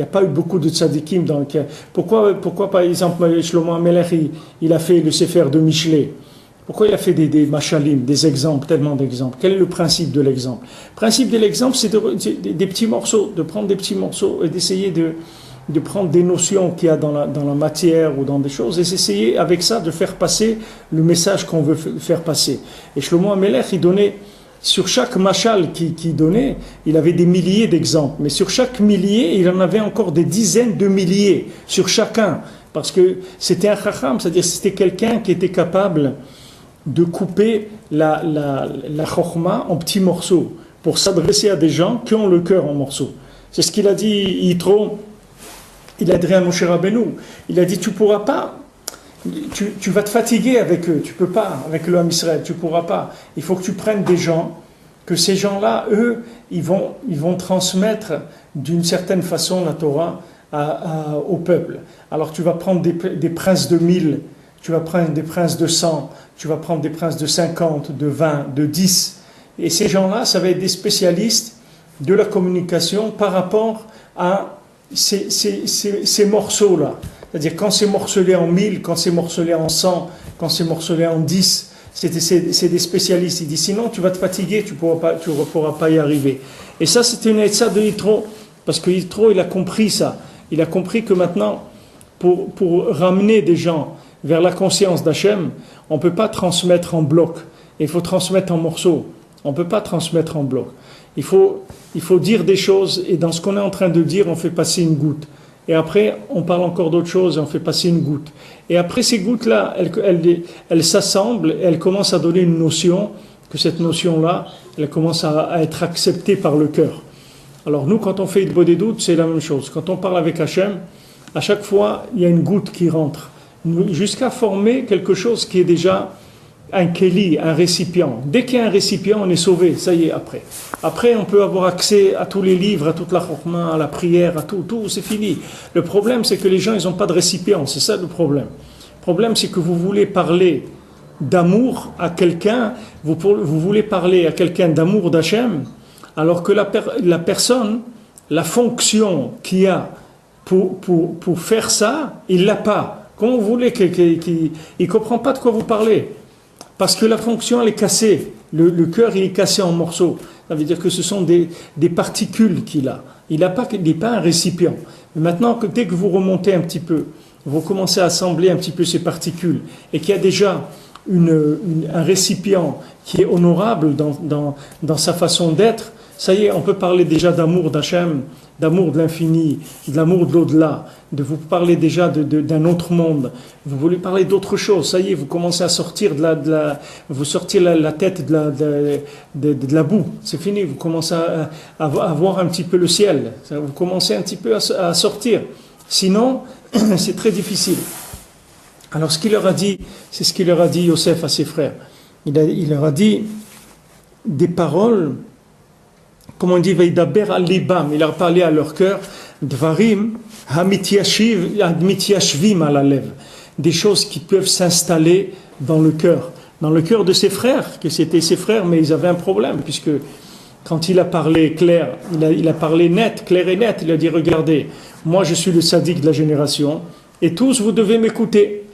Il n'y a pas eu beaucoup de tzadikim dans lequel. Pourquoi par exemple, Shlomo Amelech, il a fait le Sefer de Michelet? Pourquoi il a fait des machalim, des exemples, tellement d'exemples? Quel est le principe de l'exemple? Le principe de l'exemple, c'est des petits morceaux, de prendre des petits morceaux et d'essayer de prendre des notions qu'il y a dans la matière ou dans des choses et d'essayer avec ça de faire passer le message qu'on veut faire passer. Et Shlomo Amelech, il donnait, sur chaque machal qu'il donnait, il avait des milliers d'exemples. Mais sur chaque millier, il en avait encore des dizaines de milliers sur chacun. Parce que c'était un chacham, c'est-à-dire c'était quelqu'un qui était capable de couper la chokhma en petits morceaux pour s'adresser à des gens qui ont le cœur en morceaux. C'est ce qu'il a dit Yitro, il a dit à Moshe Rabbeinu, il a dit tu pourras pas, tu vas te fatiguer avec eux, tu peux pas, avec le Ham Israël, tu pourras pas. Il faut que tu prennes des gens, que ces gens-là, eux, ils vont transmettre d'une certaine façon la Torah au peuple. Alors tu vas prendre des princes de 1000, tu vas prendre des princes de 100, tu vas prendre des princes de 50, de 20, de 10. Et ces gens-là, ça va être des spécialistes de la communication par rapport à ces morceaux-là. C'est-à-dire quand c'est morcelé en 1000, quand c'est morcelé en 100, quand c'est morcelé en 10, c'est des spécialistes. Il dit sinon tu vas te fatiguer, tu ne pourras pas y arriver. Et ça c'était une etza de Yitro, parce que Yitro il a compris ça. Il a compris que maintenant, pour ramener des gens vers la conscience d'Hachem, on ne peut pas transmettre en bloc, il faut transmettre en morceaux. On ne peut pas transmettre en bloc. Il faut dire des choses, et dans ce qu'on est en train de dire, on fait passer une goutte. Et après, on parle encore d'autre chose, et on fait passer une goutte. Et après, ces gouttes-là, elles s'assemblent, et elles commencent à donner une notion, que cette notion-là, elle commence à être acceptée par le cœur. Alors nous, quand on fait une des doutes, c'est la même chose. Quand on parle avec Hachem, à chaque fois, il y a une goutte qui rentre, jusqu'à former quelque chose qui est déjà un keli, un récipient. Dès qu'il y a un récipient, on est sauvé, ça y est, après. Après, on peut avoir accès à tous les livres, à toute la chokhma, à la prière, à tout, c'est fini. Le problème, c'est que les gens, ils n'ont pas de récipient, c'est ça le problème. Le problème, c'est que vous voulez parler d'amour à quelqu'un, vous voulez parler à quelqu'un d'amour d'Hachem, alors que la personne, la fonction qu'il a pour faire ça, il ne l'a pas. Comment vous voulez qu'il ne comprend pas de quoi vous parlez? Parce que la fonction, elle est cassée. Le cœur, il est cassé en morceaux. Ça veut dire que ce sont des particules qu'il a. Il n'est pas un récipient. Mais maintenant, dès que vous remontez un petit peu, vous commencez à assembler un petit peu ces particules, et qu'il y a déjà un récipient qui est honorable dans sa façon d'être, ça y est, on peut parler déjà d'amour d'Hachem, d'amour de l'infini, de l'amour de l'au-delà, de vous parler déjà d'un autre monde. Vous voulez parler d'autre chose, ça y est, vous commencez à sortir vous sortez la tête de la boue, c'est fini, vous commencez à voir un petit peu le ciel, vous commencez un petit peu à sortir. Sinon, c'est très difficile. Alors ce qu'il leur a dit, c'est ce qu'il leur a dit Yosef à ses frères. Il leur a dit des paroles, comme on dit, Veidaber al-libam, il a parlé à leur cœur, Dvarim hamityashvim ala lev, des choses qui peuvent s'installer dans le cœur de ses frères, que c'était ses frères, mais ils avaient un problème, puisque quand il a parlé clair, il a parlé net, clair et net, il a dit, regardez, moi je suis le sadique de la génération, et tous vous devez m'écouter.